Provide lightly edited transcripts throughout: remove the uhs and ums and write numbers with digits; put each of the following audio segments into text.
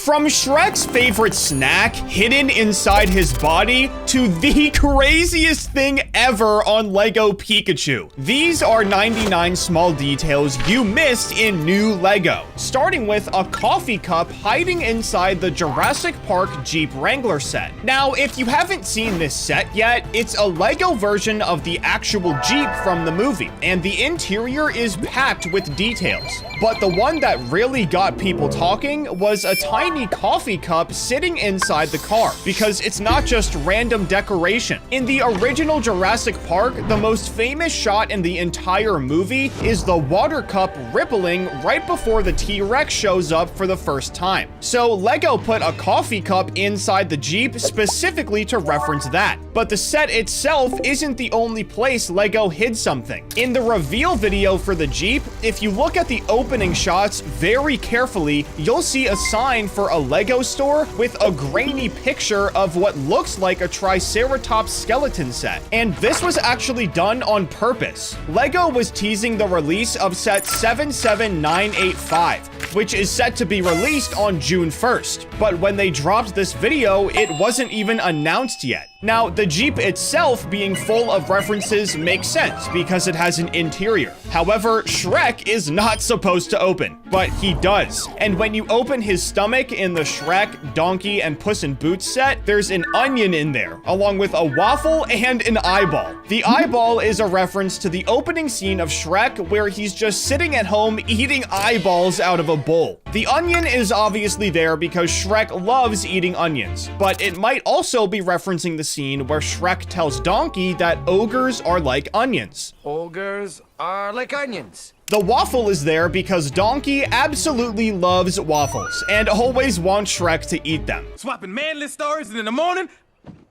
From Shrek's favorite snack hidden inside his body to the craziest thing ever on Lego Pikachu. These are 99 small details you missed in new Lego, starting with a coffee cup hiding inside the Jurassic Park Jeep Wrangler set. Now, if you haven't seen this set yet, it's a Lego version of the actual Jeep from the movie, and the interior is packed with details. But the one that really got people talking was a tiny coffee cup sitting inside the car, because it's not just random decoration. In the original Jurassic Park, the most famous shot in the entire movie is the water cup rippling right before the T-Rex shows up for the first time. So Lego put a coffee cup inside the Jeep specifically to reference that. But the set itself isn't the only place Lego hid something. In the reveal video for the Jeep, if you look at the opening shots very carefully, you'll see a sign for a Lego store with a grainy picture of what looks like a Triceratops skeleton set. And this was actually done on purpose. Lego was teasing the release of set 77985, which is set to be released on June 1st. But when they dropped this video, it wasn't even announced yet. Now, the Jeep itself being full of references makes sense because it has an interior. However, Shrek is not supposed to open, but he does. And when you open his stomach in the Shrek, Donkey, and Puss in Boots set, there's an onion in there, along with a waffle and an eyeball. The eyeball is a reference to the opening scene of Shrek where he's just sitting at home eating eyeballs out of a bowl. The onion is obviously there because Shrek loves eating onions, but it might also be referencing the scene where Shrek tells Donkey that ogres are like onions. Ogres are like onions. The waffle is there because Donkey absolutely loves waffles and always wants Shrek to eat them. Swapping manly stories, and in the morning,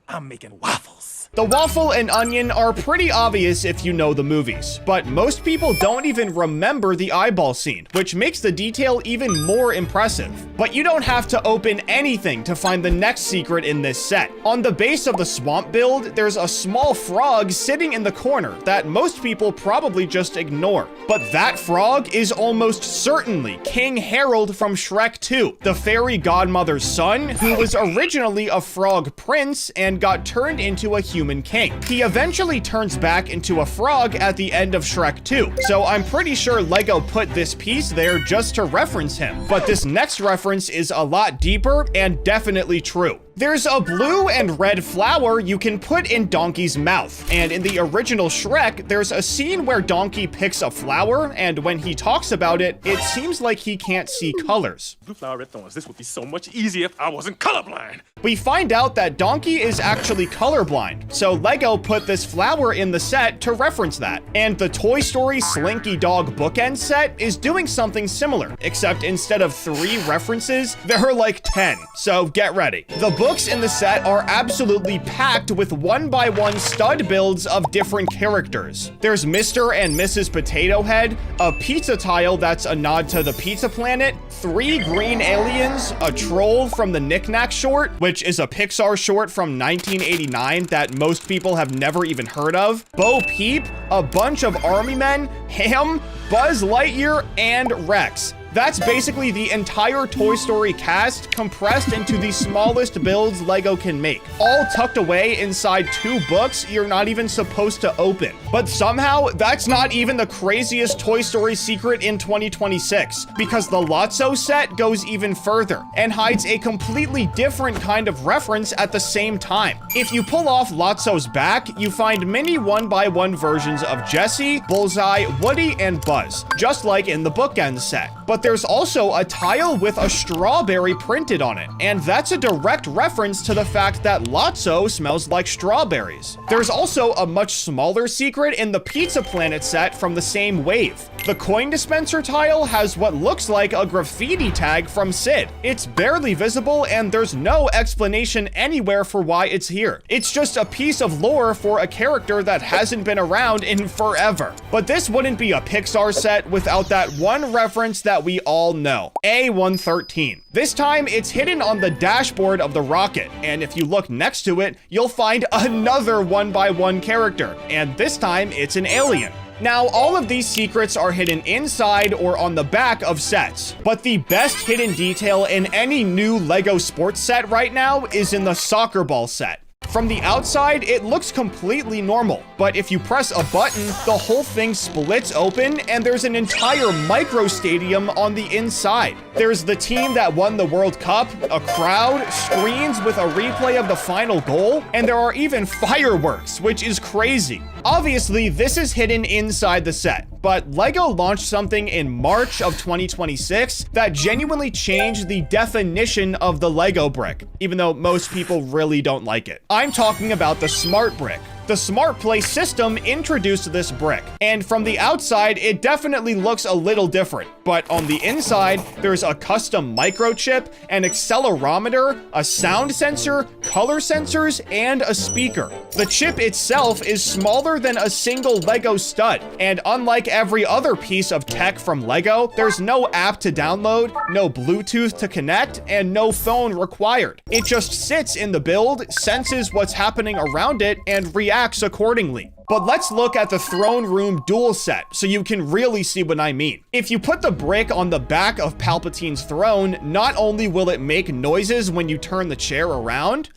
I'm making waffles. The waffle and onion are pretty obvious if you know the movies, but most people don't even remember the eyeball scene, which makes the detail even more impressive. But you don't have to open anything to find the next secret in this set. On the base of the swamp build, there's a small frog sitting in the corner that most people probably just ignore. But that frog is almost certainly King Harold from Shrek 2, the fairy godmother's son, who was originally a frog prince and got turned into a human king. He eventually turns back into a frog at the end of Shrek 2, so I'm pretty sure Lego put this piece there just to reference him. But this next reference is a lot deeper and definitely true. There's a blue and red flower you can put in Donkey's mouth, and in the original Shrek, there's a scene where Donkey picks a flower, and when he talks about it, it seems like he can't see colors. Blue flower, red thorns. This would be so much easier if I wasn't colorblind. We find out that Donkey is actually colorblind, so Lego put this flower in the set to reference that. And the Toy Story Slinky Dog bookend set is doing something similar, except instead of 3 references, there are like 10, so get ready. The books in the set are absolutely packed with 1x1 stud builds of different characters. There's Mr. and Mrs. Potato Head, a pizza tile that's a nod to the Pizza Planet, 3 green aliens, a troll from the Knick Knack short, which is a Pixar short from 1989 that most people have never even heard of, Bo Peep, a bunch of army men, Ham, Buzz Lightyear, and Rex. That's basically the entire Toy Story cast compressed into the smallest builds Lego can make, all tucked away inside 2 books you're not even supposed to open. But somehow, that's not even the craziest Toy Story secret in 2026, because the Lotso set goes even further and hides a completely different kind of reference at the same time. If you pull off Lotso's back, you find mini 1x1 versions of Jessie, Bullseye, Woody, and Buzz, just like in the bookend set. But there's also a tile with a strawberry printed on it, and that's a direct reference to the fact that Lotso smells like strawberries. There's also a much smaller secret in the Pizza Planet set from the same wave. The coin dispenser tile has what looks like a graffiti tag from Sid. It's barely visible, and there's no explanation anywhere for why it's here. It's just a piece of lore for a character that hasn't been around in forever. But this wouldn't be a Pixar set without that one reference that we all know, A113. This time, it's hidden on the dashboard of the rocket, and if you look next to it, you'll find another 1x1 character, and this time, it's an alien. Now, all of these secrets are hidden inside or on the back of sets, but the best hidden detail in any new LEGO sports set right now is in the soccer ball set. From the outside, it looks completely normal, but if you press a button, the whole thing splits open and there's an entire micro stadium on the inside. There's the team that won the World Cup, a crowd, screens with a replay of the final goal, and there are even fireworks, which is crazy. Obviously, this is hidden inside the set, but LEGO launched something in March of 2026 that genuinely changed the definition of the LEGO brick, even though most people really don't like it. I'm talking about the Smart Brick. The Smart Play system introduced this brick, and from the outside, it definitely looks a little different, but on the inside, there's a custom microchip, an accelerometer, a sound sensor, color sensors, and a speaker. The chip itself is smaller than a single LEGO stud, and unlike every other piece of tech from LEGO, there's no app to download, no Bluetooth to connect, and no phone required. It just sits in the build, senses what's happening around it, and reacts accordingly. But let's look at the throne room duel set so you can really see what I mean. If you put the brick on the back of Palpatine's throne, not only will it make noises when you turn the chair around,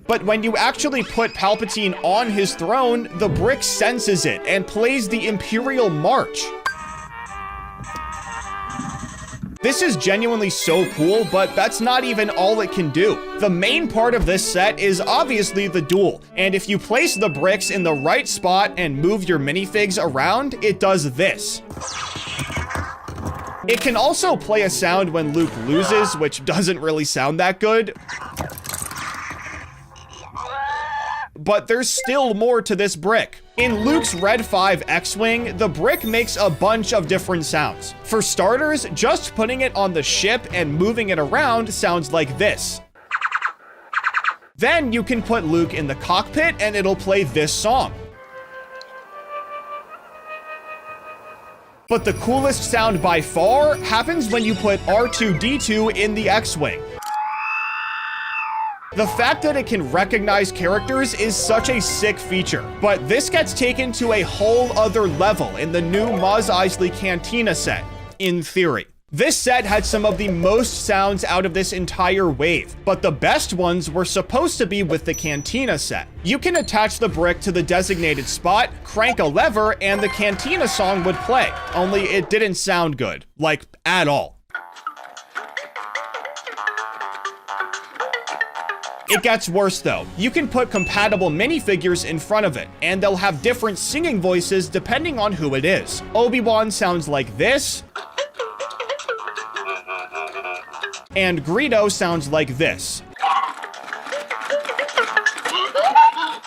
but when you actually put Palpatine on his throne, the brick senses it and plays the Imperial March. This is genuinely so cool, but that's not even all it can do. The main part of this set is obviously the duel, and if you place the bricks in the right spot and move your minifigs around, it does this. It can also play a sound when Luke loses, which doesn't really sound that good. But there's still more to this brick. In Luke's Red 5 X-Wing, the brick makes a bunch of different sounds. For starters, just putting it on the ship and moving it around sounds like this. Then you can put Luke in the cockpit and it'll play this song. But the coolest sound by far happens when you put R2-D2 in the X-Wing. The fact that it can recognize characters is such a sick feature, but this gets taken to a whole other level in the new Mos Eisley Cantina set, in theory. This set had some of the most sounds out of this entire wave, but the best ones were supposed to be with the Cantina set. You can attach the brick to the designated spot, crank a lever, and the Cantina song would play, only it didn't sound good, like at all. It gets worse though. You can put compatible minifigures in front of it, and they'll have different singing voices depending on who it is. Obi-Wan sounds like this, and Greedo sounds like this.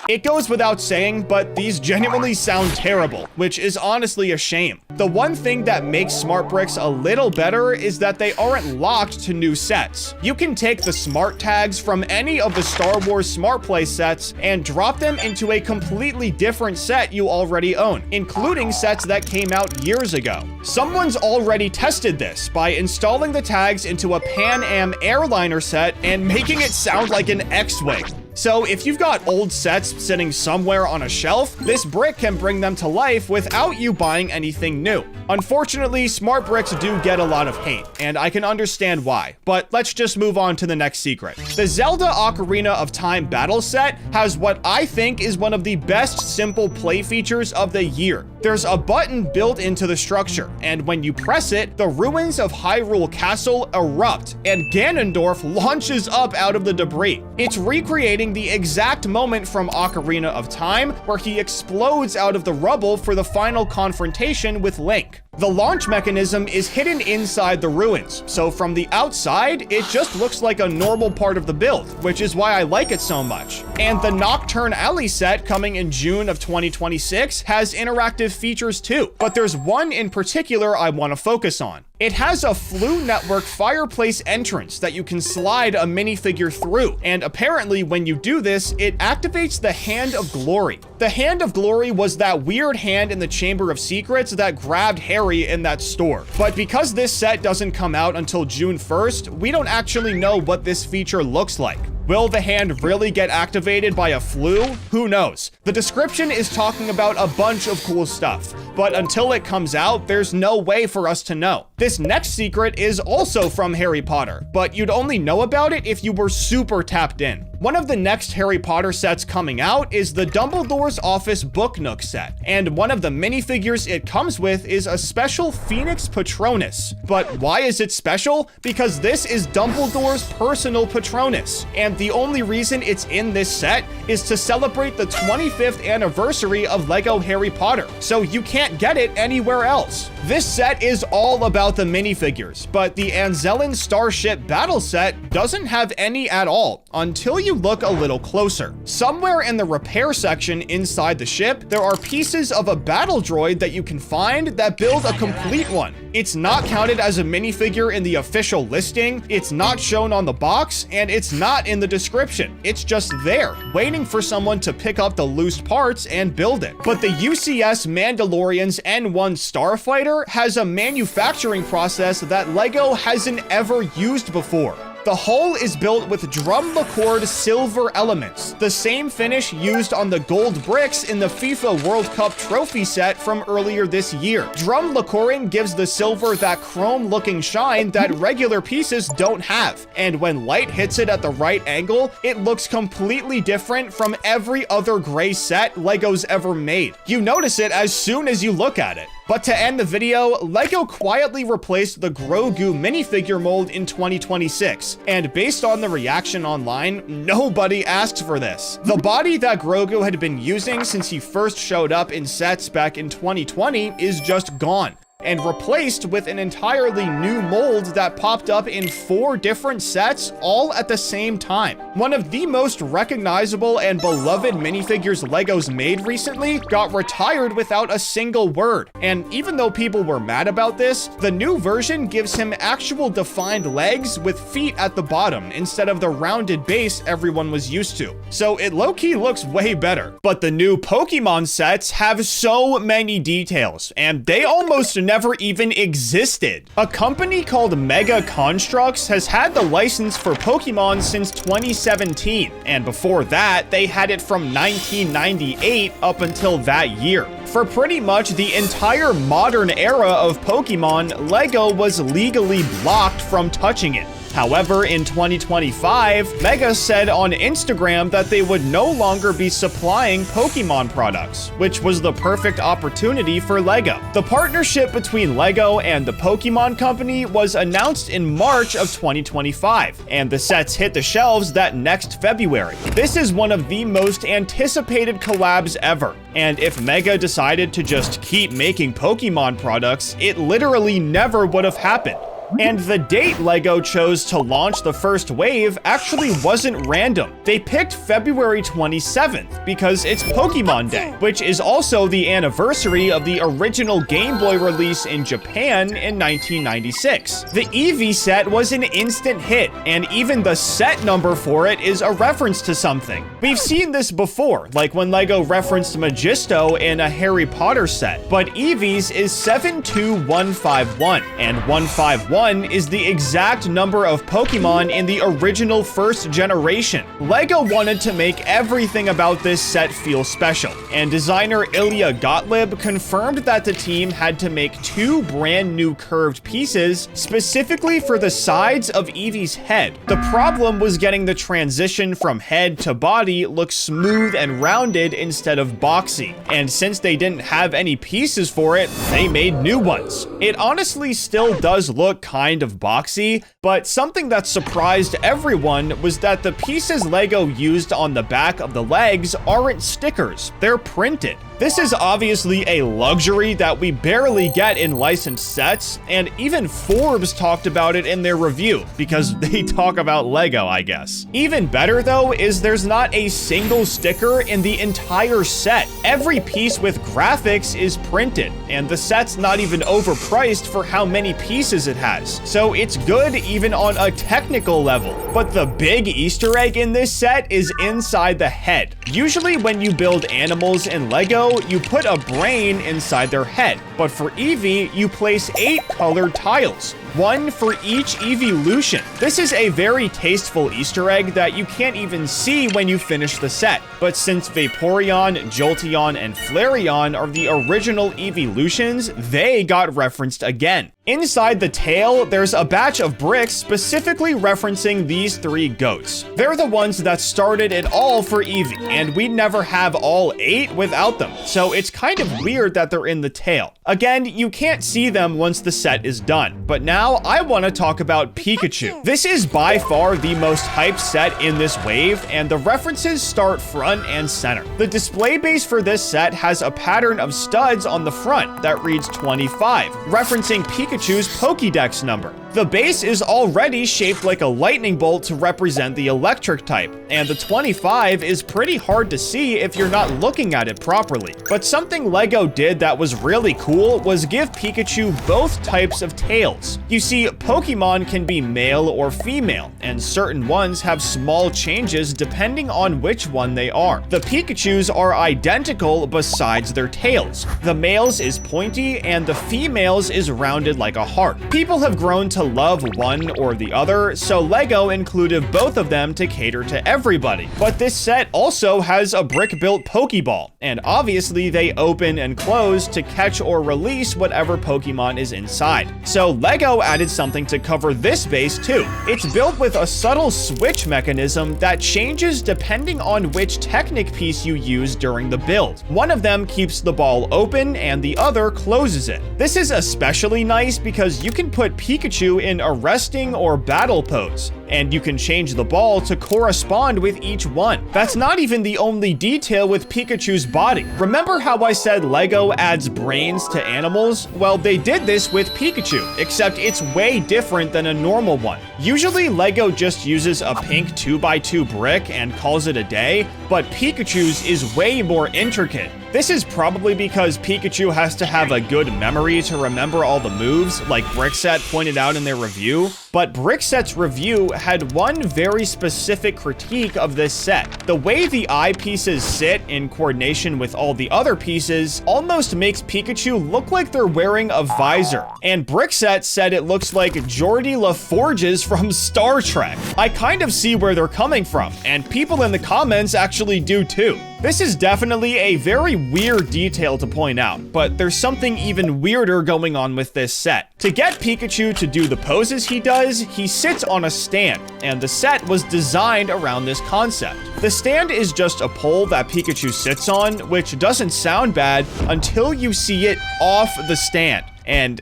It goes without saying, but these genuinely sound terrible, which is honestly a shame. The one thing that makes Smart Bricks a little better is that they aren't locked to new sets. You can take the smart tags from any of the Star Wars Smart Play sets and drop them into a completely different set you already own, including sets that came out years ago. Someone's already tested this by installing the tags into a Pan Am airliner set and making it sound like an X-Wing. So if you've got old sets sitting somewhere on a shelf, this brick can bring them to life without you buying anything new. Unfortunately, Smart Bricks do get a lot of hate, and I can understand why, but let's just move on to the next secret. The Zelda Ocarina of Time battle set has what I think is one of the best simple play features of the year. There's a button built into the structure, and when you press it, the ruins of Hyrule Castle erupt, and Ganondorf launches up out of the debris. It's recreating the exact moment from Ocarina of Time where he explodes out of the rubble for the final confrontation with Link. The launch mechanism is hidden inside the ruins, so from the outside, it just looks like a normal part of the build, which is why I like it so much. And the Nocturne Alley set coming in June of 2026 has interactive features too, but there's one in particular I want to focus on. It has a Floo Network fireplace entrance that you can slide a minifigure through, and apparently when you do this, it activates the Hand of Glory. The Hand of Glory was that weird hand in the Chamber of Secrets that grabbed Harry in that store. But because this set doesn't come out until June 1st, we don't actually know what this feature looks like. Will the hand really get activated by a Floo? Who knows? The description is talking about a bunch of cool stuff, but until it comes out, there's no way for us to know. This next secret is also from Harry Potter, but you'd only know about it if you were super tapped in. One of the next Harry Potter sets coming out is the Dumbledore's Office Book Nook set, and one of the minifigures it comes with is a special Phoenix Patronus. But why is it special? Because this is Dumbledore's personal Patronus, and the only reason it's in this set is to celebrate the 25th anniversary of LEGO Harry Potter, so you can't get it anywhere else. This set is all about the minifigures, but the Anzellan Starship Battle set doesn't have any at all until you look a little closer. Somewhere in the repair section inside the ship, there are pieces of a battle droid that you can find that build a complete one. It's not counted as a minifigure in the official listing, it's not shown on the box, and it's not in the description. It's just there, waiting for someone to pick up the loose parts and build it. But the UCS Mandalorian's N1 Starfighter has a manufacturing process that LEGO hasn't ever used before. The hull is built with drum lacquered silver elements, the same finish used on the gold bricks in the FIFA World Cup trophy set from earlier this year. Drum lacquering gives the silver that chrome-looking shine that regular pieces don't have, and when light hits it at the right angle, it looks completely different from every other gray set LEGO's ever made. You notice it as soon as you look at it. But to end the video, LEGO quietly replaced the Grogu minifigure mold in 2026, and based on the reaction online, nobody asked for this. The body that Grogu had been using since he first showed up in sets back in 2020 is just gone, and replaced with an entirely new mold that popped up in 4 different sets all at the same time. One of the most recognizable and beloved minifigures LEGO's made recently got retired without a single word. And even though people were mad about this, the new version gives him actual defined legs with feet at the bottom instead of the rounded base everyone was used to. So it low-key looks way better. But the new Pokémon sets have so many details, and they almost never even existed. A company called Mega Constructs has had the license for Pokémon since 2017, and before that, they had it from 1998 up until that year. For pretty much the entire modern era of Pokémon, LEGO was legally blocked from touching it. However, in 2025, Mega said on Instagram that they would no longer be supplying Pokémon products, which was the perfect opportunity for LEGO. The partnership between LEGO and the Pokémon company was announced in March of 2025, and the sets hit the shelves that next February. This is one of the most anticipated collabs ever, and if Mega decided to just keep making Pokémon products, it literally never would have happened. And the date LEGO chose to launch the first wave actually wasn't random. They picked February 27th because it's Pokémon Day, which is also the anniversary of the original Game Boy release in Japan in 1996. The Eevee set was an instant hit, and even the set number for it is a reference to something. We've seen this before, like when LEGO referenced Magisto in a Harry Potter set, but Eevee's is 72151, and 151 is the exact number of Pokemon in the original first generation. LEGO wanted to make everything about this set feel special, and designer Ilya Gottlieb confirmed that the team had to make 2 brand new curved pieces specifically for the sides of Eevee's head. The problem was getting the transition from head to body look smooth and rounded instead of boxy, and since they didn't have any pieces for it, they made new ones. It honestly still does look kind of boxy, but something that surprised everyone was that the pieces LEGO used on the back of the legs aren't stickers, they're printed. This is obviously a luxury that we barely get in licensed sets, and even Forbes talked about it in their review, because they talk about LEGO, I guess. Even better though is there's not a single sticker in the entire set. Every piece with graphics is printed, and the set's not even overpriced for how many pieces it has. So it's good even on a technical level. But the big Easter egg in this set is inside the head. Usually when you build animals in LEGO, you put a brain inside their head, but for Eevee, you place 8 colored tiles. one for each evolution. This is a very tasteful Easter egg that you can't even see when you finish the set. But since Vaporeon, Jolteon, and Flareon are the original evolutions, they got referenced again. Inside the tail, there's a batch of bricks specifically referencing these 3 goats. They're the ones that started it all for Eevee, and we'd never have all 8 without them, so it's kind of weird that they're in the tail. Again, you can't see them once the set is done, but now I want to talk about Pikachu. This is by far the most hyped set in this wave, and the references start front and center. The display base for this set has a pattern of studs on the front that reads 25, referencing Pikachu's Pokédex number. The base is already shaped like a lightning bolt to represent the electric type, and the 25 is pretty hard to see if you're not looking at it properly. But something LEGO did that was really cool was give Pikachu both types of tails. You see, Pokemon can be male or female, and certain ones have small changes depending on which one they are. The Pikachus are identical besides their tails. The males is pointy, and the females is rounded like a heart. People have grown to love one or the other, so LEGO included both of them to cater to everybody. But this set also has a brick-built Pokeball, and obviously they open and close to catch or release whatever Pokemon is inside. So LEGO added something to cover this base too. It's built with a subtle switch mechanism that changes depending on which Technic piece you use during the build. One of them keeps the ball open and the other closes it. This is especially nice because you can put Pikachu in a resting or battle pose, and you can change the ball to correspond with each one. That's not even the only detail with Pikachu's body. Remember how I said LEGO adds brains to animals? Well, they did this with Pikachu, except it's way different than a normal one. Usually LEGO just uses a pink 2x2 brick and calls it a day, but Pikachu's is way more intricate. This is probably because Pikachu has to have a good memory to remember all the moves, like Brickset pointed out in their review. But Brickset's review had one very specific critique of this set. The way the eye pieces sit in coordination with all the other pieces almost makes Pikachu look like they're wearing a visor. And Brickset said it looks like Geordi LaForge's from Star Trek. I kind of see where they're coming from, and people in the comments actually do too. This is definitely a very weird detail to point out, but there's something even weirder going on with this set. To get Pikachu to do the poses he does, he sits on a stand, and the set was designed around this concept. The stand is just a pole that Pikachu sits on, which doesn't sound bad until you see it off the stand. And,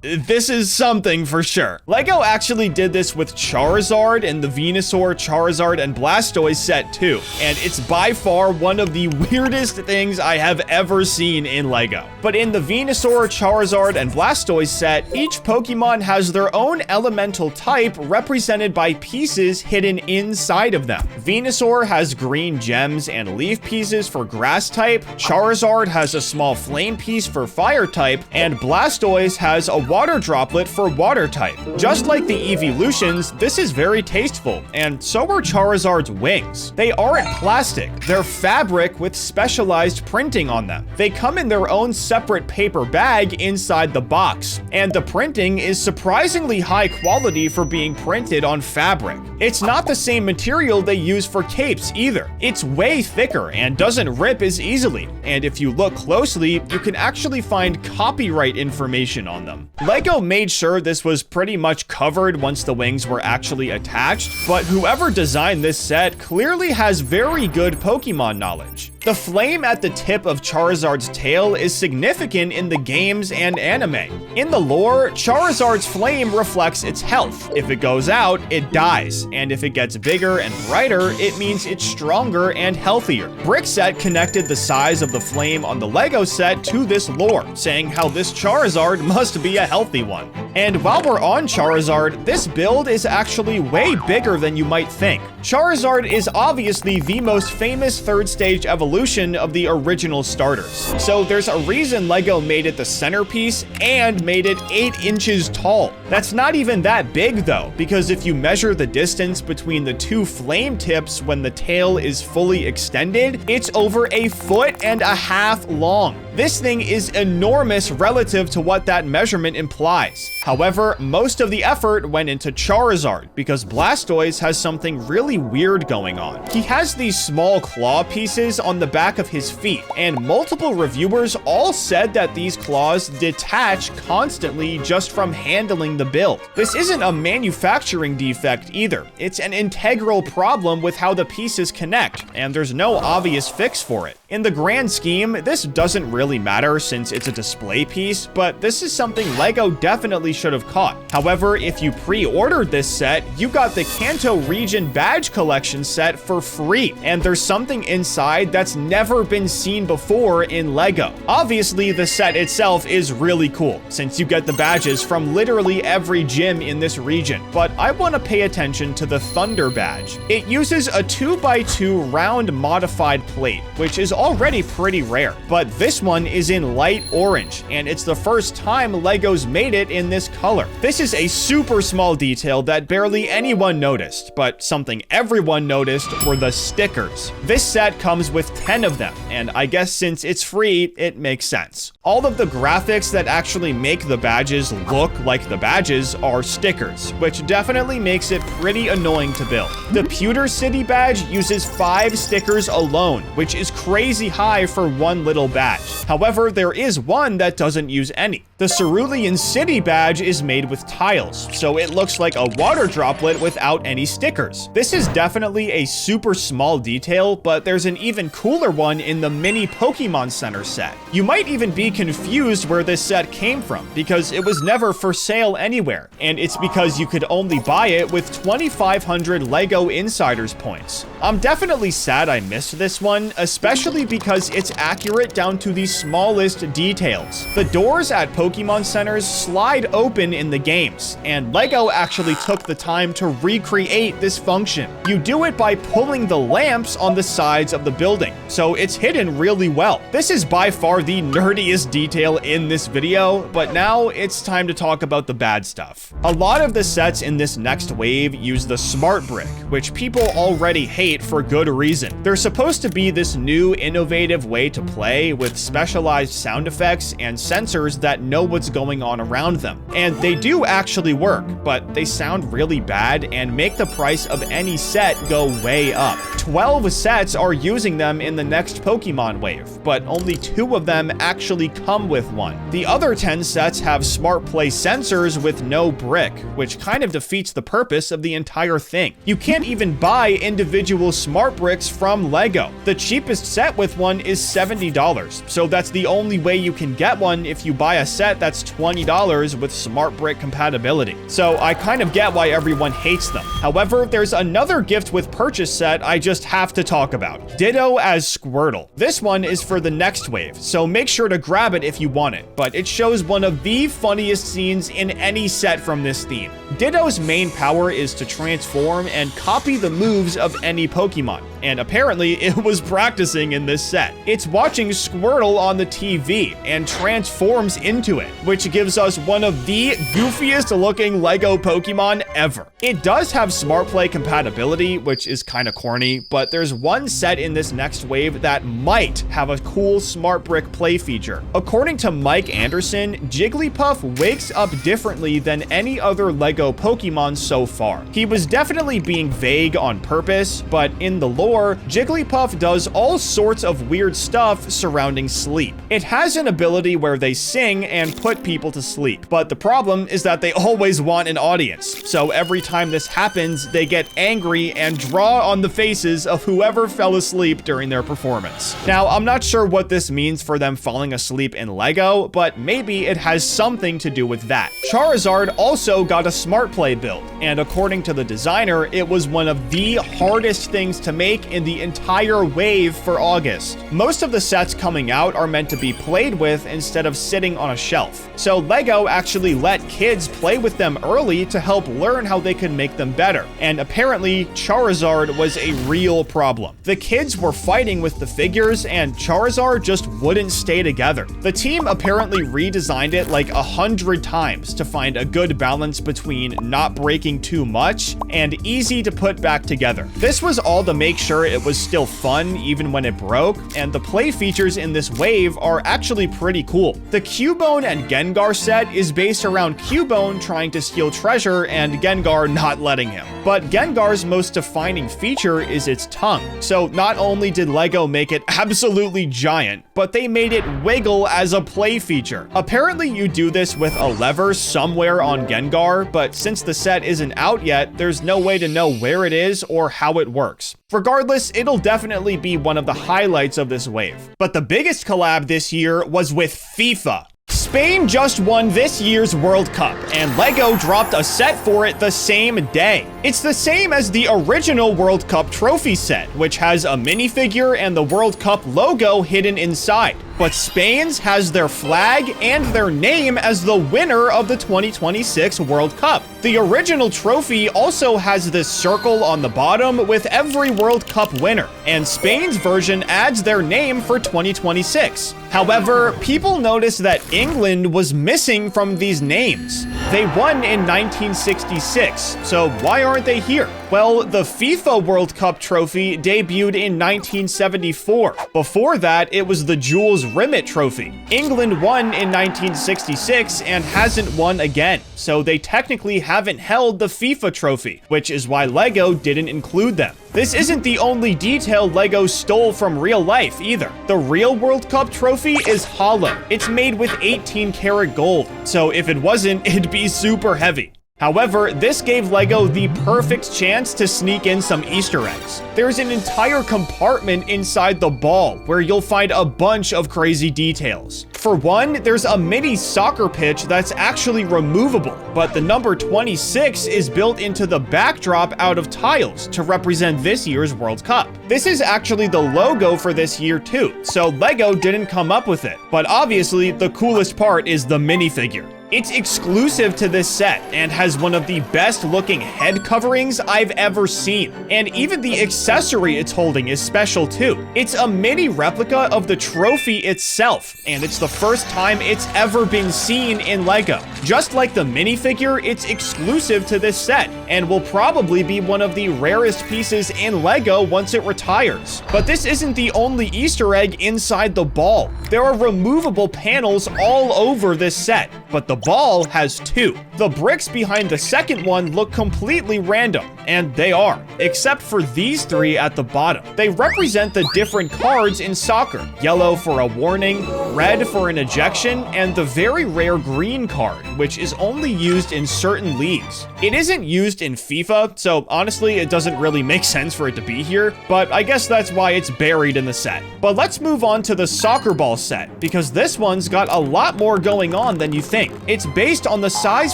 this is something for sure. LEGO actually did this with Charizard in the Venusaur, Charizard, and Blastoise set too, and it's by far one of the weirdest things I have ever seen in LEGO. But in the Venusaur, Charizard, and Blastoise set, each Pokemon has their own elemental type represented by pieces hidden inside of them. Venusaur has green gems and leaf pieces for grass type, Charizard has a small flame piece for fire type, and Blastoise has a water droplet for water type. Just like the evolutions, this is very tasteful, and so are Charizard's wings. They aren't plastic, they're fabric with specialized printing on them. They come in their own separate paper bag inside the box, and the printing is surprisingly high quality for being printed on fabric. It's not the same material they use for capes either. It's way thicker and doesn't rip as easily, and if you look closely, you can actually find copyright information on them. LEGO made sure this was pretty much covered once the wings were actually attached, but whoever designed this set clearly has very good Pokemon knowledge. The flame at the tip of Charizard's tail is significant in the games and anime. In the lore, Charizard's flame reflects its health. If it goes out, it dies, and if it gets bigger and brighter, it means it's stronger and healthier. Brickset connected the size of the flame on the LEGO set to this lore, saying how this Charizard must be a healthy one. And while we're on Charizard, this build is actually way bigger than you might think. Charizard is obviously the most famous third stage evolution of the original starters. So there's a reason LEGO made it the centerpiece and made it 8 inches tall. That's not even that big though, because if you measure the distance between the two flame tips when the tail is fully extended, it's over 1.5 feet long. This thing is enormous relative to what that measurement implies. However, most of the effort went into Charizard because Blastoise has something really weird going on. He has these small claw pieces on the back of his feet, and multiple reviewers all said that these claws detach constantly just from handling the build. This isn't a manufacturing defect either. It's an integral problem with how the pieces connect, and there's no obvious fix for it. In the grand scheme, this doesn't really matter since it's a display piece, but this is something LEGO definitely should have caught. However, if you pre-ordered this set, you got the Kanto region badge collection set for free, and there's something inside that's never been seen before in LEGO. Obviously, the set itself is really cool, since you get the badges from literally every gym in this region, but I want to pay attention to the Thunder badge. It uses a 2x2 round modified plate, which is already pretty rare, but this one is in light orange, and it's the first time LEGO's made it in this color. This is a super small detail that barely anyone noticed, but something everyone noticed were the stickers. This set comes with 10 of them, and I guess since it's free, it makes sense. All of the graphics that actually make the badges look like the badges are stickers, which definitely makes it pretty annoying to build. The Pewter City badge uses 5 stickers alone, which is crazy high for one little badge. However, there is one that doesn't use any. The Cerulean City badge is made with tiles, so it looks like a water droplet without any stickers. This is definitely a super small detail, but there's an even cooler one in the mini Pokémon Center set. You might even be confused where this set came from, because it was never for sale anywhere, and it's because you could only buy it with 2,500 LEGO Insiders points. I'm definitely sad I missed this one, especially because it's accurate down to the smallest details. The doors at Pokemon Centers slide open in the games, and LEGO actually took the time to recreate this function. You do it by pulling the lamps on the sides of the building, so it's hidden really well. This is by far the nerdiest detail in this video, but now it's time to talk about the bad stuff. A lot of the sets in this next wave use the Smart Brick, which people already hate for good reason. They're supposed to be this new innovative way to play with specialized sound effects and sensors that know what's going on around them. And they do actually work, but they sound really bad and make the price of any set go way up. 12 sets are using them in the next Pokemon wave, but only 2 of them actually come with one. The other 10 sets have Smart Play sensors with no brick, which kind of defeats the purpose of the entire thing. You can't even buy individual Smart Bricks from LEGO. The cheapest set with one is $70, so that's the only way you can get one if you buy a set that's $20 with Smart Brick compatibility. So I kind of get why everyone hates them. However, there's another gift with purchase set I just have to talk about. Ditto as Squirtle. This one is for the next wave, so make sure to grab it if you want it, but it shows one of the funniest scenes in any set from this theme. Ditto's main power is to transform and copy the moves of any Pokemon, and apparently it was practicing in this set. It's watching Squirtle on the TV and transforms into it, which gives us one of the goofiest looking LEGO Pokemon ever. It does have Smart Play compatibility, which is kind of corny, but there's one set in this next wave that might have a cool Smart Brick play feature. According to Mike Anderson, Jigglypuff wakes up differently than any other LEGO Pokemon so far. He was definitely being vague on purpose, but in the lore, Jigglypuff does all sorts of weird stuff surrounding sleep. It has an ability where they sing and put people to sleep, but the problem is that they always want an audience. So every time this happens, they get angry and draw on the faces of whoever fell asleep during their performance. Now, I'm not sure what this means for them falling asleep in LEGO, but maybe it has something to do with that. Charizard also got a Smart Play build, and according to the designer, it was one of the hardest things to make in the entire wave for August. Most of the sets coming out are meant to be played with instead of sitting on a shelf. So LEGO actually let kids play with them early to help learn how they could make them better. And apparently, Charizard was a real problem. The kids were fighting with the figures and Charizard just wouldn't stay together. The team apparently redesigned it like 100 times to find a good balance between not breaking too much and easy to put back together. This was all to make sure it was still fun even when it broke, and the play features in this wave are actually pretty cool. The Cubone and Gengar set is based around Cubone trying to steal treasure and Gengar not letting him. But Gengar's most defining feature is its tongue. So not only did LEGO make it absolutely giant, but they made it wiggle as a play feature. Apparently you do this with a lever somewhere on Gengar, but since the set isn't out yet, there's no way to know where it is or how it works. Regardless, it'll definitely be one of the highlights of this wave. But the biggest collab this year was with FIFA. Spain just won this year's World Cup, and LEGO dropped a set for it the same day. It's the same as the original World Cup trophy set, which has a minifigure and the World Cup logo hidden inside. But Spain's has their flag and their name as the winner of the 2026 World Cup. The original trophy also has this circle on the bottom with every World Cup winner, and Spain's version adds their name for 2026. However, people noticed that England was missing from these names. They won in 1966, so why aren't they here? Well, the FIFA World Cup trophy debuted in 1974. Before that, it was the Jules Rimet Trophy. England won in 1966 and hasn't won again, so they technically haven't held the FIFA trophy, which is why LEGO didn't include them. This isn't the only detail LEGO stole from real life either. The real World Cup trophy is hollow. It's made with 18-karat gold, so if it wasn't, it'd be super heavy. However, this gave LEGO the perfect chance to sneak in some Easter eggs. There's an entire compartment inside the ball where you'll find a bunch of crazy details. For one, there's a mini soccer pitch that's actually removable, but the number 26 is built into the backdrop out of tiles to represent this year's World Cup. This is actually the logo for this year too, so LEGO didn't come up with it. But obviously, the coolest part is the minifigure. It's exclusive to this set and has one of the best looking head coverings I've ever seen. And even the accessory it's holding is special too. It's a mini replica of the trophy itself, and it's the first time it's ever been seen in LEGO. Just like the minifigure, it's exclusive to this set and will probably be one of the rarest pieces in LEGO once it retires. But this isn't the only Easter egg inside the ball. There are removable panels all over this set, but the ball has two. The bricks behind the second one look completely random, and they are, except for these three at the bottom. They represent the different cards in soccer: yellow for a warning, red for an ejection, and the very rare green card, which is only used in certain leagues. It isn't used in FIFA, so honestly, it doesn't really make sense for it to be here, but I guess that's why it's buried in the set. But let's move on to the soccer ball set, because this one's got a lot more going on than you think. It's based on the size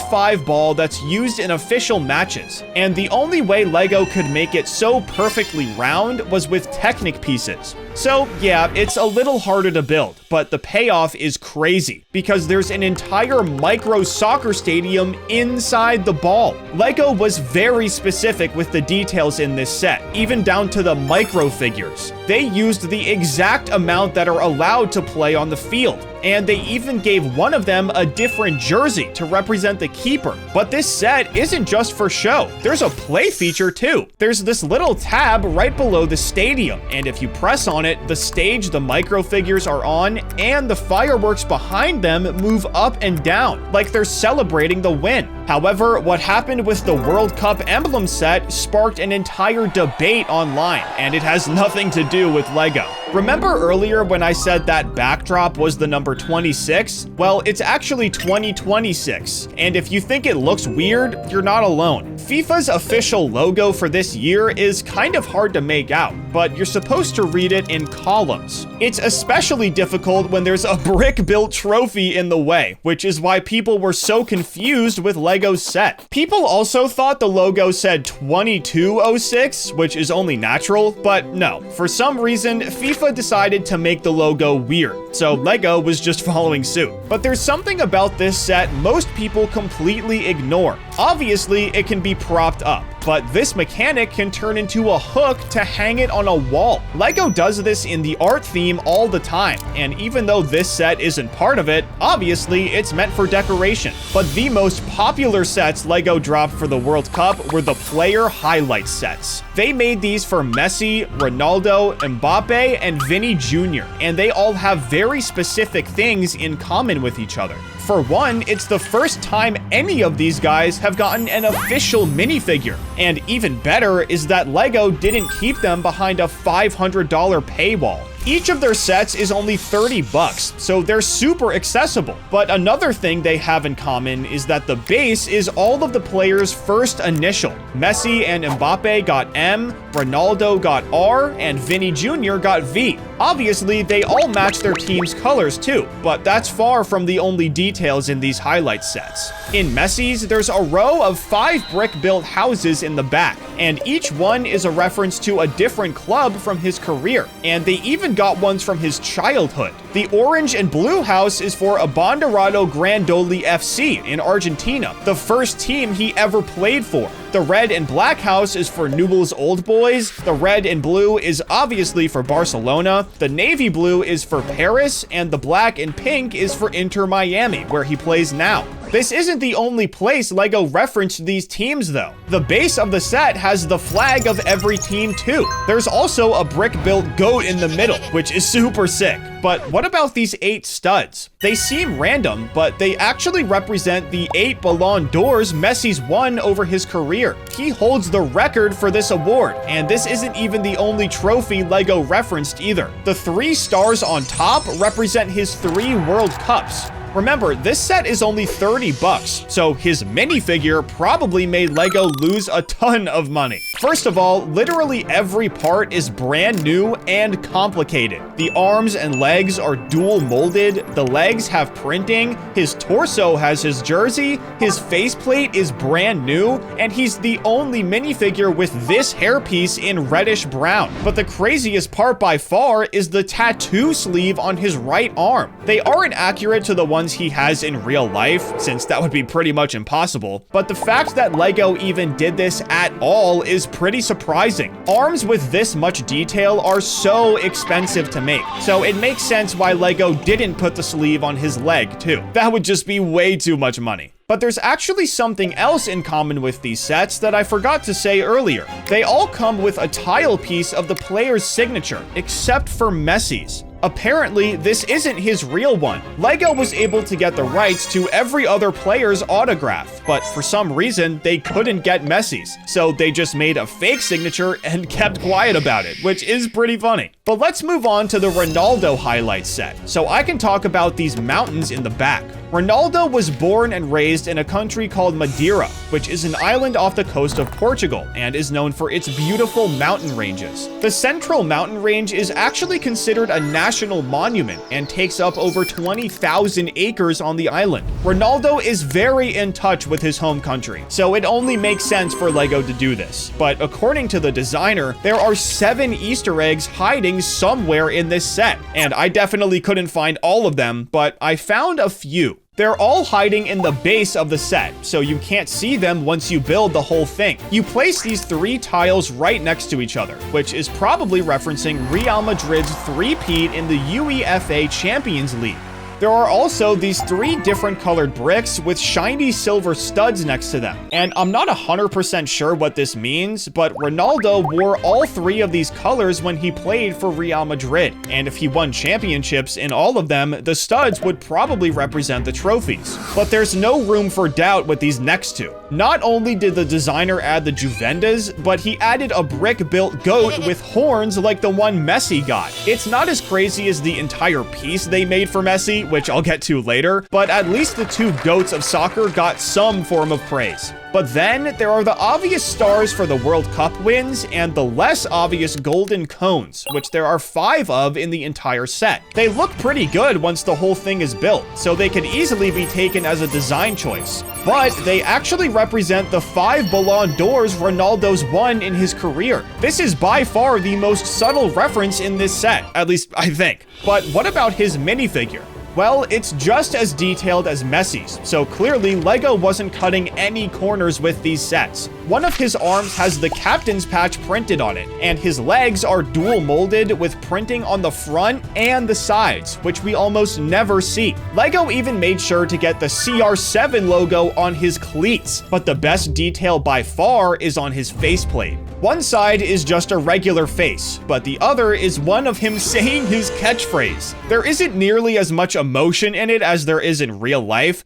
5 ball that's used in official matches, and the only way LEGO could make it so perfectly round was with Technic pieces. So yeah, it's a little harder to build, but the payoff is crazy because there's an entire micro soccer stadium inside the ball. LEGO was very specific with the details in this set, even down to the micro figures. They used the exact amount that are allowed to play on the field, and they even gave one of them a different jersey to represent the keeper. But this set isn't just for show. There's a play feature too. There's this little tab right below the stadium, and if you press on it, the stage the micro figures are on and the fireworks behind them move up and down, like they're celebrating the win. However, what happened with the World Cup emblem set sparked an entire debate online, and it has nothing to do with LEGO. Remember earlier when I said that backdrop was the number 26? Well, it's actually 2026, and if you think it looks weird, you're not alone. FIFA's official logo for this year is kind of hard to make out, but you're supposed to read it in columns. It's especially difficult when there's a brick-built trophy in the way, which is why people were so confused with LEGO's set. People also thought the logo said 2206, which is only natural, but no. For some reason, FIFA decided to make the logo weird, so LEGO was just following suit. But there's something about this set most people completely ignore. Obviously, it can be propped up. but this mechanic can turn into a hook to hang it on a wall. LEGO does this in the art theme all the time, and even though this set isn't part of it, obviously it's meant for decoration. But the most popular sets LEGO dropped for the World Cup were the player highlight sets. They made these for Messi, Ronaldo, Mbappe, and Vinny Jr., and they all have very specific things in common with each other. For one, it's the first time any of these guys have gotten an official minifigure. And even better is that LEGO didn't keep them behind a $500 paywall. Each of their sets is only $30, so they're super accessible. But another thing they have in common is that the base is all of the players' first initial. Messi and Mbappe got M, Ronaldo got R, and Vinny Jr. got V. Obviously, they all match their team's colors too, but that's far from the only details in these highlight sets. In Messi's, there's a row of 5 brick-built houses in the back, and each one is a reference to a different club from his career, and they even got ones from his childhood. The orange and blue house is for Abanderado Grandoli FC in Argentina, the first team he ever played for. The red and black house is for Newell's Old Boys. The red and blue is obviously for Barcelona. The navy blue is for Paris, and the black and pink is for Inter Miami, where he plays now. This isn't the only place LEGO referenced these teams though. The base of the set has the flag of every team too. There's also a brick-built goat in the middle, which is super sick. But what about these 8 studs? They seem random, but they actually represent the 8 Ballon d'Ors Messi's won over his career. He holds the record for this award, and this isn't even the only trophy LEGO referenced either. The 3 stars on top represent his 3 World Cups. Remember, this set is only $30, so his minifigure probably made LEGO lose a ton of money. First of all, literally every part is brand new and complicated. The arms and legs are dual molded, the legs have printing, his torso has his jersey, his faceplate is brand new, and he's the only minifigure with this hairpiece in reddish brown. But the craziest part by far is the tattoo sleeve on his right arm. They aren't accurate to the ones he has in real life, since that would be pretty much impossible, but the fact that LEGO even did this at all is pretty surprising. Arms with this much detail are so expensive to make, so it makes sense why LEGO didn't put the sleeve on his leg too. That would just be way too much money. But there's actually something else in common with these sets that I forgot to say earlier. They all come with a tile piece of the player's signature, except for Messi's. Apparently, this isn't his real one. LEGO was able to get the rights to every other player's autograph, but for some reason, they couldn't get Messi's. So they just made a fake signature and kept quiet about it, which is pretty funny. But let's move on to the Ronaldo highlight set, so I can talk about these mountains in the back. Ronaldo was born and raised in a country called Madeira, which is an island off the coast of Portugal and is known for its beautiful mountain ranges. The Central Mountain Range is actually considered a national monument and takes up over 20,000 acres on the island. Ronaldo is very in touch with his home country, so it only makes sense for LEGO to do this. But according to the designer, there are 7 Easter eggs hiding somewhere in this set, and I definitely couldn't find all of them, but I found a few. They're all hiding in the base of the set, so you can't see them once you build the whole thing. You place these 3 tiles right next to each other, which is probably referencing Real Madrid's three-peat in the UEFA Champions League. There are also these 3 different colored bricks with shiny silver studs next to them. And I'm not 100% sure what this means, but Ronaldo wore all 3 of these colors when he played for Real Madrid. And if he won championships in all of them, the studs would probably represent the trophies. But there's no room for doubt with these next 2. Not only did the designer add the Juventus, but he added a brick-built goat with horns like the one Messi got. It's not as crazy as the entire piece they made for Messi, which I'll get to later, but at least the 2 goats of soccer got some form of praise. But then there are the obvious stars for the World Cup wins and the less obvious golden cones, which there are 5 of in the entire set. They look pretty good once the whole thing is built, so they could easily be taken as a design choice. But they actually represent the 5 Ballon d'Ors Ronaldo's won in his career. This is by far the most subtle reference in this set, at least I think. But what about his minifigure? Well, it's just as detailed as Messi's, so clearly LEGO wasn't cutting any corners with these sets. One of his arms has the captain's patch printed on it, and his legs are dual molded with printing on the front and the sides, which we almost never see. LEGO even made sure to get the CR7 logo on his cleats, but the best detail by far is on his faceplate. One side is just a regular face, but the other is one of him saying his catchphrase. There isn't nearly as much emotion in it as there is in real life.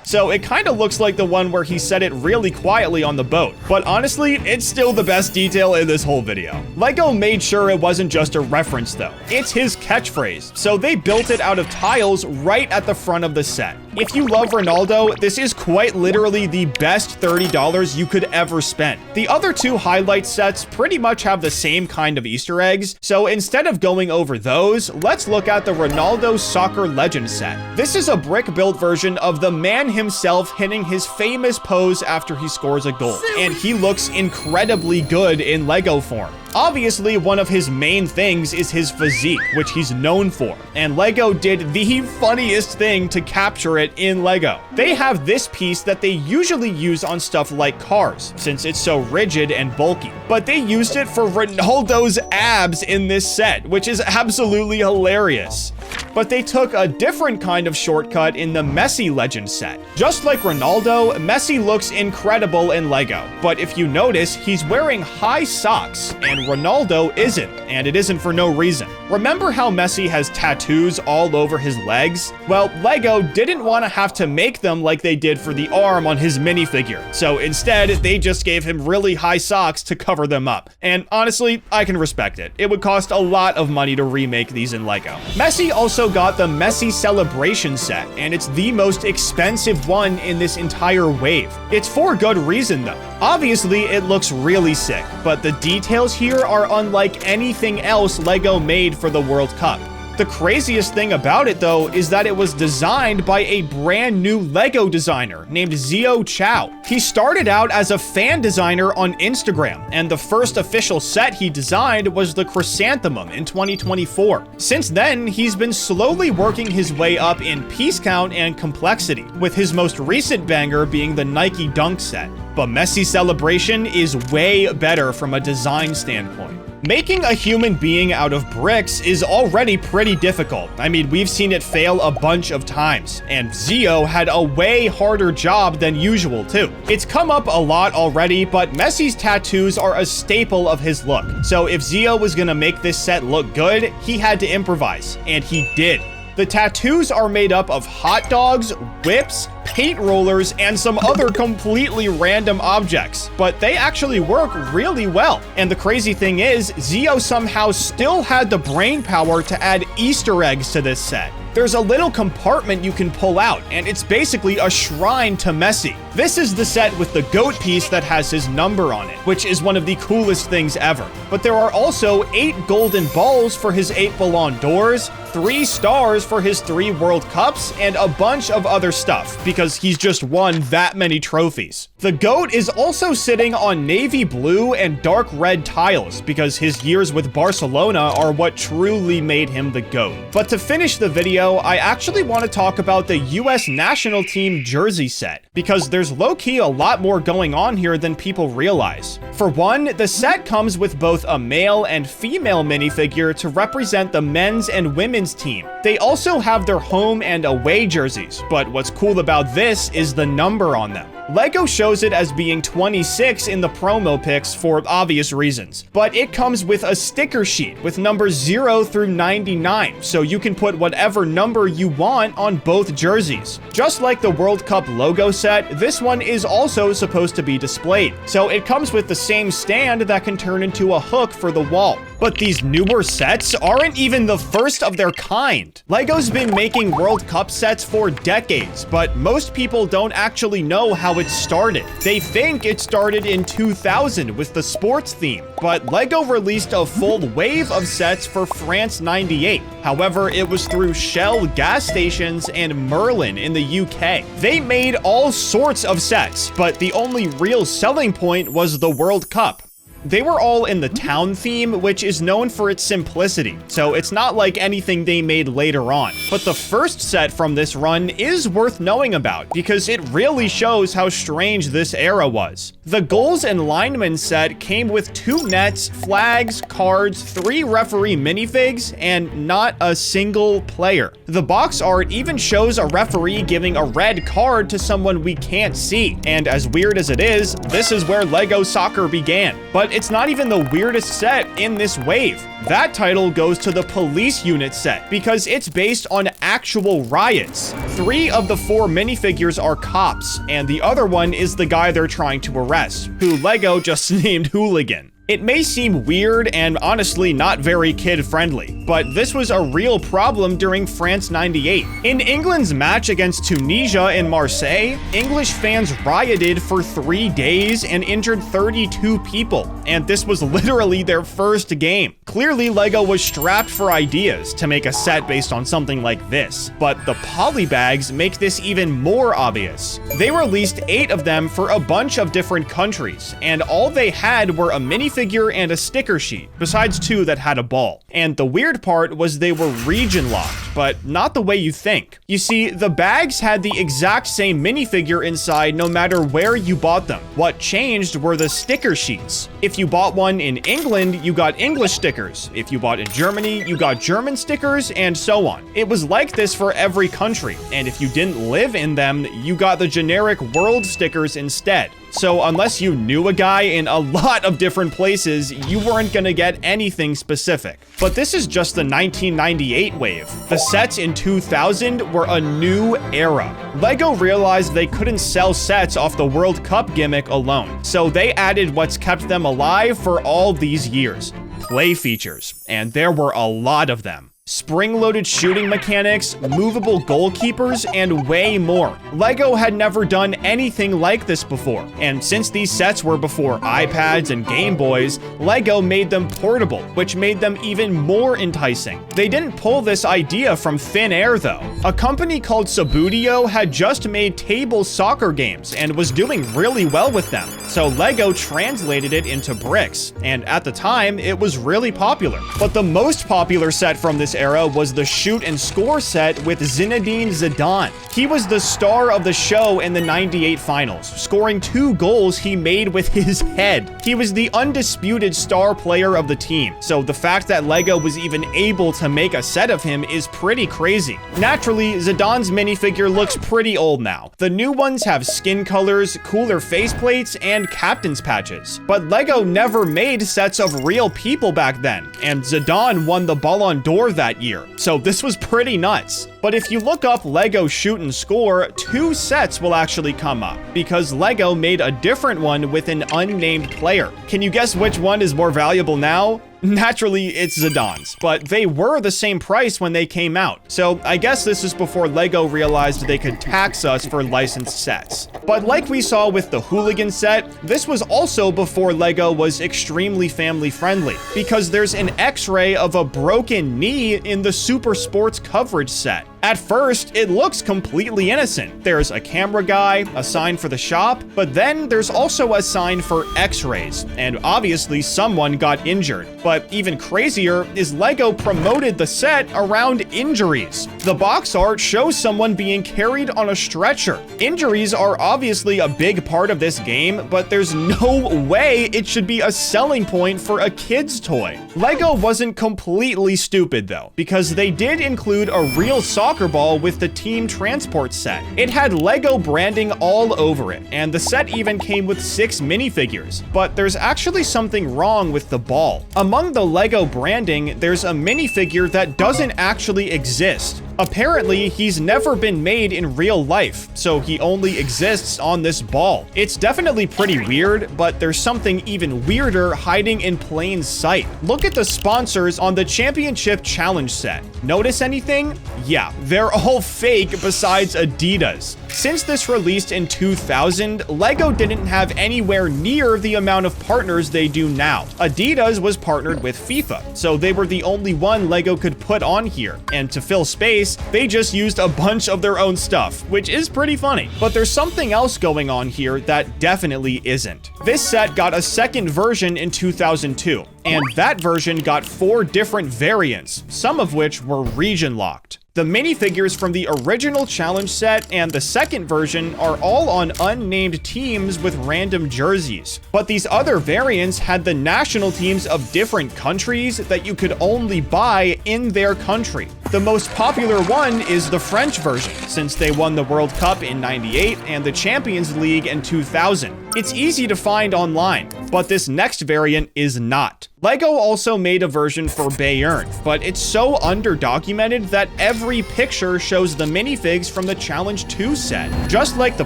So it kind of looks like the one where he said it really quietly on the boat. But honestly, it's still the best detail in this whole video. LEGO made sure it wasn't just a reference though. It's his catchphrase, so they built it out of tiles right at the front of the set. If you love Ronaldo, this is quite literally the best $30 you could ever spend. The other two highlight sets pretty much have the same kind of Easter eggs, so instead of going over those, let's look at the Ronaldo Soccer Legend set. This is a brick-built version of the man himself hitting his famous pose after he scores a goal, and he looks incredibly good in LEGO form. Obviously, one of his main things is his physique, which he's known for, and LEGO did the funniest thing to capture it in LEGO. They have this piece that they usually use on stuff like cars, since it's so rigid and bulky, but they used it for Ronaldo's abs in this set, which is absolutely hilarious. But they took a different kind of shortcut in the Messi Legend set. Just like Ronaldo, Messi looks incredible in LEGO, but if you notice, he's wearing high socks, and Ronaldo isn't, and it isn't for no reason. Remember how Messi has tattoos all over his legs? Well, LEGO didn't want to have to make them like they did for the arm on his minifigure, so instead, they just gave him really high socks to cover them up. And honestly, I can respect it. It would cost a lot of money to remake these in LEGO. Messi also got the Messi Celebration set, and it's the most expensive one in this entire wave. It's for good reason though. Obviously, it looks really sick, but the details here are unlike anything else LEGO made for the World Cup. The craziest thing about it though is that it was designed by a brand new LEGO designer named Zio Chow. He started out as a fan designer on Instagram, and the first official set he designed was the Chrysanthemum in 2024. Since then, he's been slowly working his way up in piece count and complexity, with his most recent banger being the Nike Dunk set. But Messi Celebration is way better from a design standpoint. Making a human being out of bricks is already pretty difficult. I mean, we've seen it fail a bunch of times, and Zio had a way harder job than usual too. It's come up a lot already, but Messi's tattoos are a staple of his look. So if Zio was gonna make this set look good, he had to improvise, and he did. The tattoos are made up of hot dogs, whips, paint rollers, and some other completely random objects, but they actually work really well. And the crazy thing is, Zio somehow still had the brain power to add Easter eggs to this set. There's a little compartment you can pull out, and it's basically a shrine to Messi. This is the set with the goat piece that has his number on it, which is one of the coolest things ever. But there are also 8 golden balls for his 8 Ballon d'Ors, 3 stars for his 3 World Cups, and a bunch of other stuff, because he's just won that many trophies. The goat is also sitting on navy blue and dark red tiles, because his years with Barcelona are what truly made him the goat. But to finish the video, I actually want to talk about the US national team jersey set, because there's low-key a lot more going on here than people realize. For one, the set comes with both a male and female minifigure to represent the men's and women's team. They also have their home and away jerseys, but what's cool about this is the number on them. LEGO shows it as being 26 in the promo pics for obvious reasons, but it comes with a sticker sheet with numbers 0 through 99, so you can put whatever number you want on both jerseys. Just like the World Cup logo set, this one is also supposed to be displayed, so it comes with the same stand that can turn into a hook for the wall. But these newer sets aren't even the first of their kind. LEGO's been making World Cup sets for decades, but most people don't actually know how it started. They think it started in 2000 with the sports theme, but LEGO released a full wave of sets for France '98. However, it was through Shell gas stations and Merlin in the UK. They made all sorts of sets, but the only real selling point was the World Cup. They were all in the town theme, which is known for its simplicity, so it's not like anything they made later on. But the first set from this run is worth knowing about, because it really shows how strange this era was. The goals and linemen set came with 2 nets, flags, cards, 3 referee minifigs, and not a single player. The box art even shows a referee giving a red card to someone we can't see, and as weird as it is, this is where LEGO Soccer began. But it's not even the weirdest set in this wave. That title goes to the police unit set, because it's based on actual riots. 3 of the 4 minifigures are cops, and the other one is the guy they're trying to arrest, who LEGO just named Hooligan. It may seem weird and honestly not very kid-friendly, but this was a real problem during France '98. In England's match against Tunisia in Marseille, English fans rioted for 3 days and injured 32 people, and this was literally their first game. Clearly, LEGO was strapped for ideas to make a set based on something like this, but the polybags make this even more obvious. They released 8 of them for a bunch of different countries, and all they had were a minifigure and a sticker sheet, besides 2 that had a ball. And the weird part was they were region locked, but not the way you think. You see, the bags had the exact same minifigure inside no matter where you bought them. What changed were the sticker sheets. If you bought one in England, you got English stickers. If you bought in Germany, you got German stickers, and so on. It was like this for every country, and if you didn't live in them, you got the generic world stickers instead. So unless you knew a guy in a lot of different places, you weren't gonna get anything specific. But this is just the 1998 wave. The sets in 2000 were a new era. LEGO realized they couldn't sell sets off the World Cup gimmick alone, so they added what's kept them alive for all these years: play features, and there were a lot of them. Spring-loaded shooting mechanics, movable goalkeepers, and way more. LEGO had never done anything like this before, and since these sets were before iPads and Game Boys, LEGO made them portable, which made them even more enticing. They didn't pull this idea from thin air though. A company called Subbuteo had just made table soccer games and was doing really well with them, so LEGO translated it into bricks, and at the time, it was really popular. But the most popular set from this era was the shoot and score set with Zinedine Zidane. He was the star of the show in the '98 finals, scoring 2 goals he made with his head. He was the undisputed star player of the team, so the fact that LEGO was even able to make a set of him is pretty crazy. Naturally, Zidane's minifigure looks pretty old now. The new ones have skin colors, cooler faceplates, and captain's patches. But LEGO never made sets of real people back then, and Zidane won the Ballon d'Or that year, so this was pretty nuts. But if you look up LEGO Shoot and Score, 2 sets will actually come up, because LEGO made a different one with an unnamed player. Can you guess which one is more valuable now? Naturally, it's Zidane's, but they were the same price when they came out, so I guess this is before LEGO realized they could tax us for licensed sets. But like we saw with the Hooligan set, this was also before LEGO was extremely family-friendly, because there's an X-ray of a broken knee in the Super Sports coverage set. At first, it looks completely innocent. There's a camera guy, a sign for the shop, but then there's also a sign for X-rays, and obviously someone got injured. But even crazier is LEGO promoted the set around injuries. The box art shows someone being carried on a stretcher. Injuries are obviously a big part of this game, but there's no way it should be a selling point for a kid's toy. LEGO wasn't completely stupid though, because they did include a real soccer ball with the team transport set. It had LEGO branding all over it, and the set even came with 6 minifigures. But there's actually something wrong with the ball. Among the LEGO branding, there's a minifigure that doesn't actually exist. Apparently, he's never been made in real life, so he only exists on this ball. It's definitely pretty weird, but there's something even weirder hiding in plain sight. Look at the sponsors on the Championship Challenge set. Notice anything? Yeah, they're all fake besides Adidas. Since this released in 2000, LEGO didn't have anywhere near the amount of partners they do now. Adidas was partnered with FIFA, so they were the only one LEGO could put on here, and to fill space, case, they just used a bunch of their own stuff, which is pretty funny. But there's something else going on here that definitely isn't. This set got a second version in 2002, and that version got 4 different variants, some of which were region locked. The minifigures from the original challenge set and the second version are all on unnamed teams with random jerseys. But these other variants had the national teams of different countries that you could only buy in their country. The most popular one is the French version, since they won the World Cup in '98 and the Champions League in 2000. It's easy to find online, but this next variant is not. LEGO also made a version for Bayern, but it's so underdocumented that every picture shows the minifigs from the Challenge 2 set. Just like the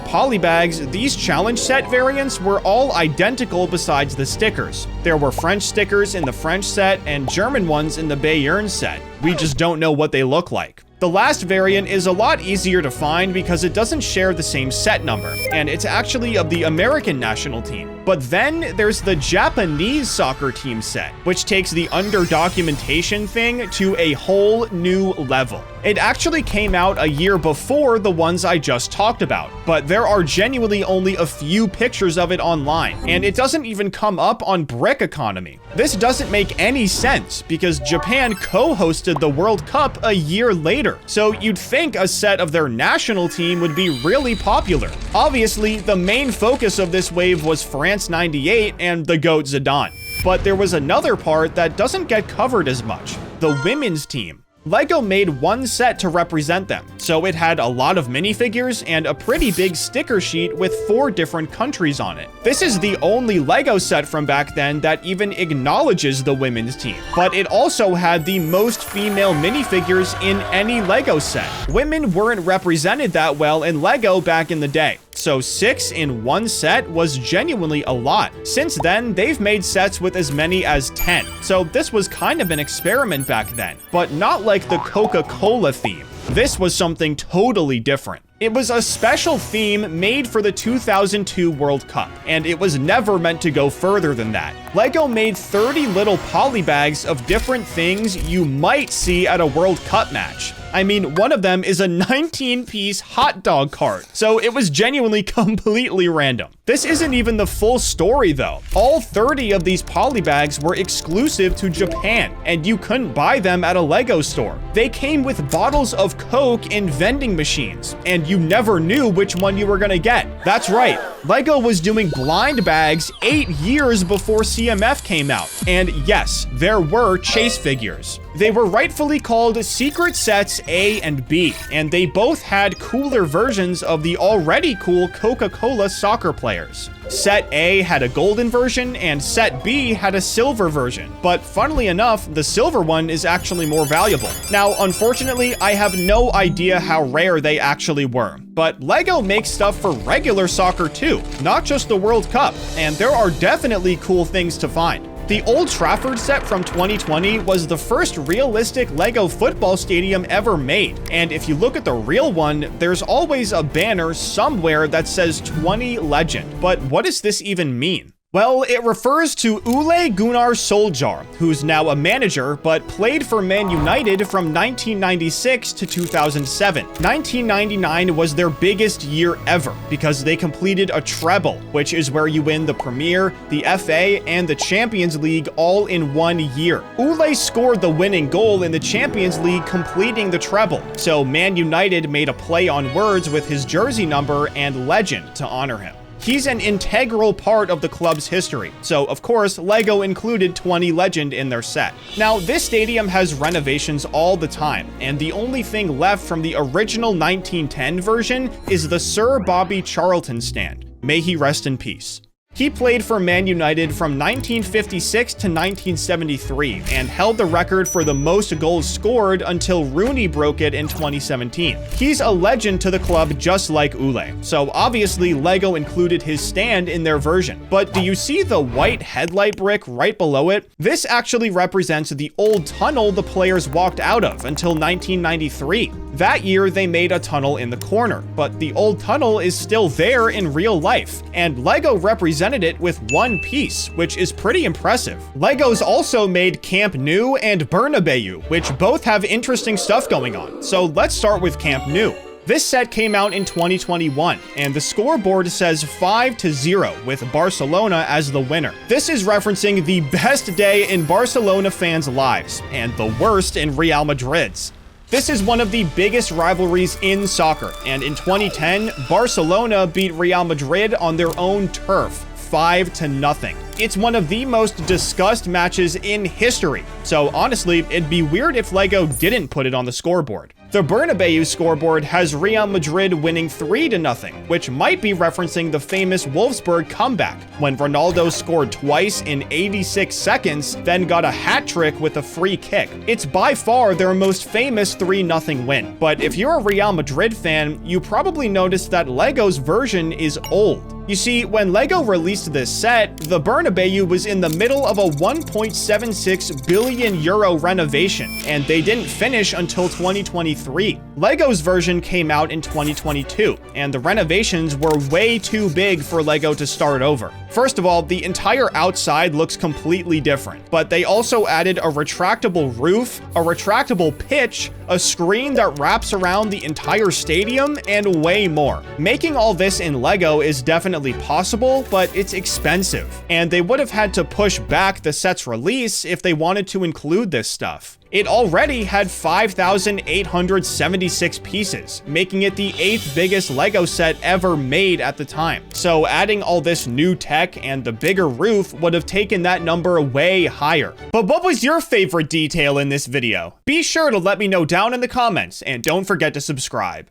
polybags, these Challenge set variants were all identical besides the stickers. There were French stickers in the French set and German ones in the Bayern set. We just don't know what they look like. The last variant is a lot easier to find because it doesn't share the same set number, and it's actually of the American national team. But then there's the Japanese soccer team set, which takes the under-documentation thing to a whole new level. It actually came out a year before the ones I just talked about, but there are genuinely only a few pictures of it online, and it doesn't even come up on Brick Economy. This doesn't make any sense because Japan co-hosted the World Cup a year later, so you'd think a set of their national team would be really popular. Obviously, the main focus of this wave was France '98 and the GOAT Zidane. But there was another part that doesn't get covered as much: the women's team. LEGO made one set to represent them, so it had a lot of minifigures and a pretty big sticker sheet with 4 different countries on it. This is the only LEGO set from back then that even acknowledges the women's team, but it also had the most female minifigures in any LEGO set. Women weren't represented that well in LEGO back in the day, so 6 in one set was genuinely a lot. Since then, they've made sets with as many as 10, so this was kind of an experiment back then, but not like the Coca-Cola theme. This was something totally different. It was a special theme made for the 2002 World Cup, and it was never meant to go further than that. LEGO made 30 little polybags of different things you might see at a World Cup match. I mean, one of them is a 19-piece hot dog cart, so it was genuinely completely random. This isn't even the full story though. All 30 of these polybags were exclusive to Japan, and you couldn't buy them at a LEGO store. They came with bottles of Coke in vending machines, and you never knew which one you were gonna get. That's right, LEGO was doing blind bags 8 years before CMF came out. And yes, there were chase figures. They were rightfully called Secret Sets A and B, and they both had cooler versions of the already cool Coca-Cola soccer players. Set A had a golden version, and Set B had a silver version. But funnily enough, the silver one is actually more valuable. Now, unfortunately, I have no idea how rare they actually were. But LEGO makes stuff for regular soccer too, not just the World Cup, and there are definitely cool things to find. The Old Trafford set from 2020 was the first realistic LEGO football stadium ever made, and if you look at the real one, there's always a banner somewhere that says 20 Legend. But what does this even mean? Well, it refers to Ole Gunnar Solskjaer, who's now a manager, but played for Man United from 1996 to 2007. 1999 was their biggest year ever, because they completed a treble, which is where you win the Premier, the FA, and the Champions League all in 1 year. Ole scored the winning goal in the Champions League, completing the treble, so Man United made a play on words with his jersey number and legend to honor him. He's an integral part of the club's history, so of course LEGO included 20 Legend in their set. Now, this stadium has renovations all the time, and the only thing left from the original 1910 version is the Sir Bobby Charlton stand. May he rest in peace. He played for Man United from 1956 to 1973 and held the record for the most goals scored until Rooney broke it in 2017. He's a legend to the club just like Ole, so obviously LEGO included his stand in their version. But do you see the white headlight brick right below it? This actually represents the old tunnel the players walked out of until 1993. That year, they made a tunnel in the corner, but the old tunnel is still there in real life, and LEGO represented it with one piece, which is pretty impressive. LEGO's also made Camp Nou and Bernabeu, which both have interesting stuff going on. So let's start with Camp Nou. This set came out in 2021, and the scoreboard says 5-0 with Barcelona as the winner. This is referencing the best day in Barcelona fans' lives, and the worst in Real Madrid's. This is one of the biggest rivalries in soccer, and in 2010, Barcelona beat Real Madrid on their own turf, 5-0. It's one of the most discussed matches in history, so honestly, it'd be weird if LEGO didn't put it on the scoreboard. The Bernabeu scoreboard has Real Madrid winning 3-0, which might be referencing the famous Wolfsburg comeback, when Ronaldo scored twice in 86 seconds, then got a hat trick with a free kick. It's by far their most famous 3-0 win. But if you're a Real Madrid fan, you probably noticed that LEGO's version is old. You see, when LEGO released this set, the Bernabeu was in the middle of a 1.76 billion euro renovation, and they didn't finish until 2023. LEGO's version came out in 2022, and the renovations were way too big for LEGO to start over. First of all, the entire outside looks completely different, but they also added a retractable roof, a retractable pitch, a screen that wraps around the entire stadium, and way more. Making all this in LEGO is definitely possible, but it's expensive, and they would have had to push back the set's release if they wanted to include this stuff. It already had 5,876 pieces, making it the 8th biggest LEGO set ever made at the time. So adding all this new tech and the bigger roof would have taken that number way higher. But what was your favorite detail in this video? Be sure to let me know down in the comments, and don't forget to subscribe.